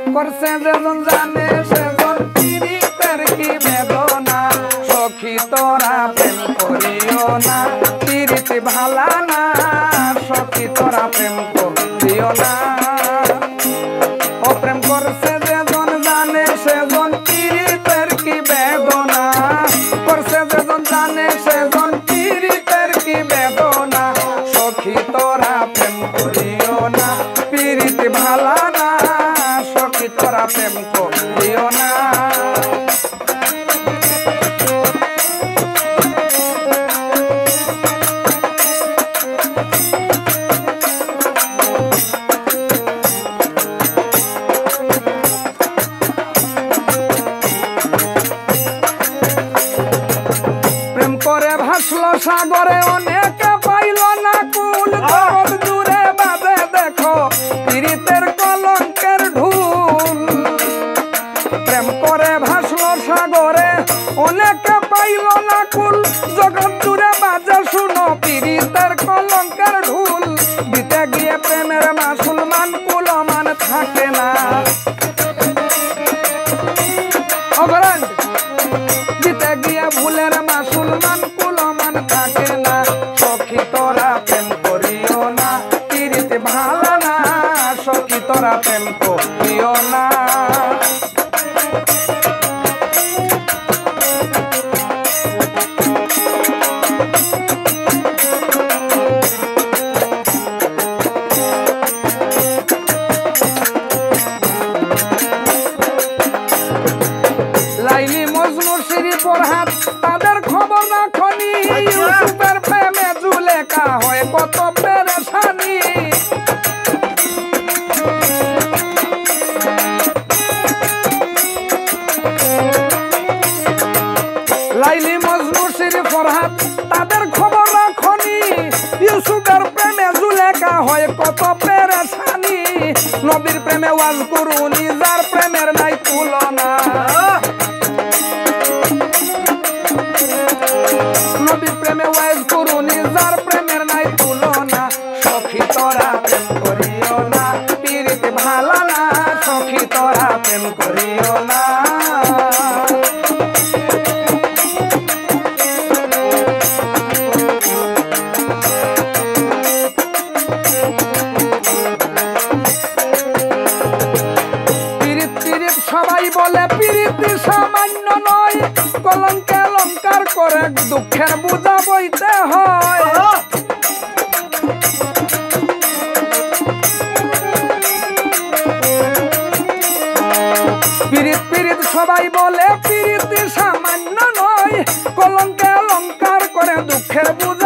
করছে যেজন জানে সেজন পীড়িতের কি বেদনা সখী তোরা প্রেম করিও না পীড়িত ভালা না সখী তোরা প্রেম করিও না ও প্রেম করছে যেজন জানে সেজন পীড়িতের কি বেদনা করছে যেজন জানে সেজন পীড়িতের কি বেদনা সখী তোরা প্রেম করিও না পীড়িত ভালা না সখী তোরা প্রেম করিও না ভাসলো সাগরে অনেকে পাইল না কুল জগৎ জুড়ে বাজে দেখো পীড়িতের কলঙ্কের ঢুল প্রেম করে ভাসলো সাগরে অনেকে পাইল না কুল জগৎ জুড়ে বাজে শুনো পীড়িতের কলঙ্কের ঢুল দিতে গিয়ে প্রেমের মুসলমান কুলমান থাকে না দিতে গিয়ে ভুলের মুসলমান কুলমান থাকে না সখী তোরা প্রেম করিও না পীড়িত ভালো না সখী তোরা প্রেম করিও না লাইলি মজনু সিরি পরহাত তাদের খবর রাখনি ইউসুফের প্রেমে জুলেখা হয় কত পেরেশানি লাইলি মজনু সিরি পরহাত তাদের খবর রাখনি ইউসুফের প্রেমে জুলেখা হয় কত পেরেশানি নবীর প্রেমে ওয়াজ করুনি যার প্রেমের নাই তুলনা নবীর প্রেমে ওয়াজ করুনি যার প্রেমের নাই তুলনা সখী তোরা প্রেম করিও না পীড়িত ভালো না সখী তোরা প্রেম করিও না সবাই বলে পীড়িত সামান্য নয় কলঙ্কে অলঙ্কার করে দুঃখের বোঝা বইতে হয় পীড়িত পীড়িত সবাই বলে পীড়িত সামান্য নয় কলঙ্কে অলঙ্কার করে দুঃখের বোঝা